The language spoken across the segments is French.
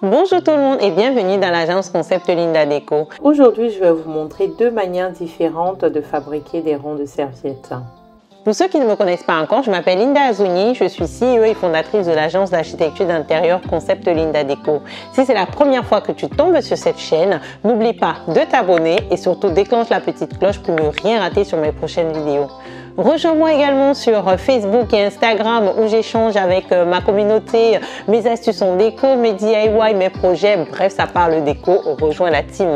Bonjour tout le monde et bienvenue dans l'agence Concept Linda Déco. Aujourd'hui, je vais vous montrer deux manières différentes de fabriquer des ronds de serviettes. Pour ceux qui ne me connaissent pas encore, je m'appelle Linda Azouni, je suis CEO et fondatrice de l'agence d'architecture d'intérieur Concept Linda Déco. Si c'est la première fois que tu tombes sur cette chaîne, n'oublie pas de t'abonner et surtout déclenche la petite cloche pour ne rien rater sur mes prochaines vidéos. Rejoins-moi également sur Facebook et Instagram où j'échange avec ma communauté, mes astuces en déco, mes DIY, mes projets, bref, ça parle déco. Rejoins la team.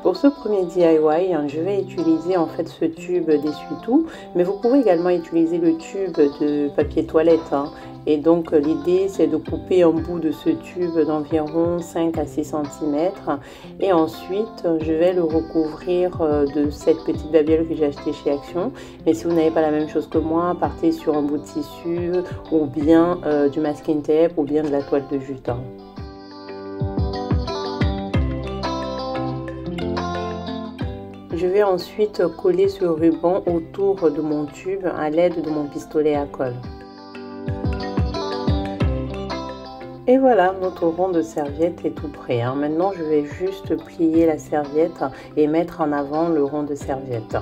Pour ce premier DIY, je vais utiliser en fait ce tube d'essuie-tout, mais vous pouvez également utiliser le tube de papier toilette. Et donc l'idée c'est de couper un bout de ce tube d'environ 5 à 6 cm et ensuite je vais le recouvrir de cette petite babiole que j'ai achetée chez Action. Mais si vous n'avez pas la même chose que moi, partez sur un bout de tissu ou bien du masking tape ou bien de la toile de jute. Je vais ensuite coller ce ruban autour de mon tube à l'aide de mon pistolet à colle. Et voilà, notre rond de serviette est tout prêt. Maintenant, je vais juste plier la serviette et mettre en avant le rond de serviette.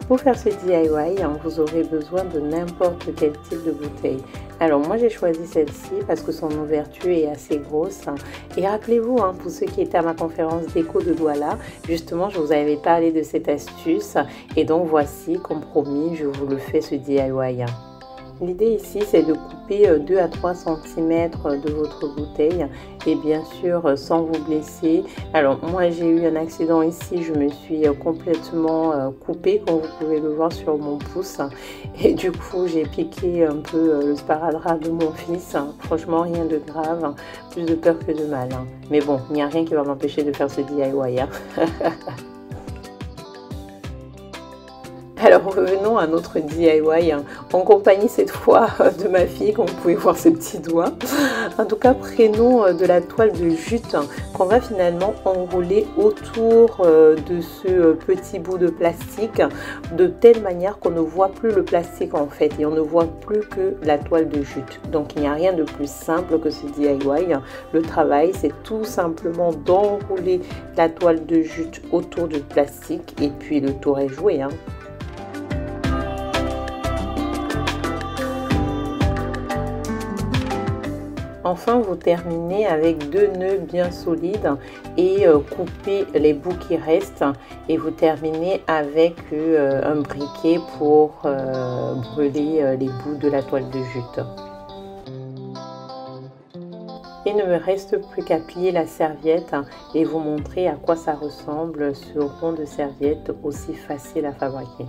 Pour faire ce DIY, vous aurez besoin de n'importe quel type de bouteille. Alors moi j'ai choisi celle-ci parce que son ouverture est assez grosse. Et rappelez-vous, pour ceux qui étaient à ma conférence déco de Douala, justement je vous avais parlé de cette astuce. Et donc voici, comme promis, je vous le fais ce DIY. L'idée ici c'est de couper 2 à 3 cm de votre bouteille et bien sûr sans vous blesser. Alors moi j'ai eu un accident ici, je me suis complètement coupée comme vous pouvez le voir sur mon pouce et du coup j'ai piqué un peu le sparadrap de mon fils. Franchement rien de grave, plus de peur que de mal. Mais bon, il n'y a rien qui va m'empêcher de faire ce DIY. Alors revenons à notre DIY, en compagnie cette fois de ma fille, comme vous pouvez voir ses petits doigts. En tout cas, prenons de la toile de jute qu'on va finalement enrouler autour de ce petit bout de plastique de telle manière qu'on ne voit plus le plastique en fait et on ne voit plus que la toile de jute. Donc il n'y a rien de plus simple que ce DIY. Le travail c'est tout simplement d'enrouler la toile de jute autour du plastique et puis le tour est joué. Enfin, vous terminez avec 2 nœuds bien solides et coupez les bouts qui restent et vous terminez avec un briquet pour brûler les bouts de la toile de jute. Il ne me reste plus qu'à plier la serviette et vous montrer à quoi ça ressemble ce rond de serviette aussi facile à fabriquer.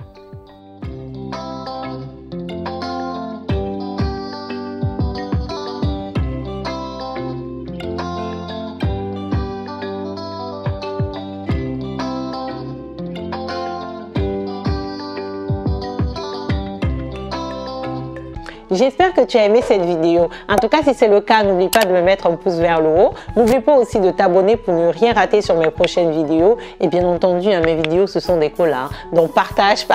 J'espère que tu as aimé cette vidéo. En tout cas, si c'est le cas, n'oublie pas de me mettre un pouce vers le haut. N'oublie pas aussi de t'abonner pour ne rien rater sur mes prochaines vidéos. Et bien entendu, mes vidéos, ce sont des colas. Donc partage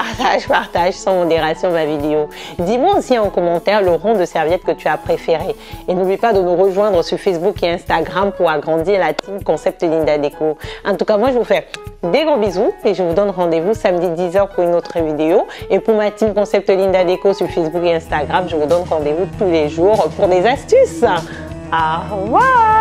sans modération ma vidéo. Dis-moi aussi en commentaire le rond de serviette que tu as préféré. Et n'oublie pas de nous rejoindre sur Facebook et Instagram pour agrandir la team Concept Linda Déco. En tout cas, moi, je vous fais des gros bisous et je vous donne rendez-vous samedi 10h pour une autre vidéo. Et pour ma team Concept Linda Déco sur Facebook et Instagram, je vous donne rendez-vous tous les jours pour des astuces. Au revoir!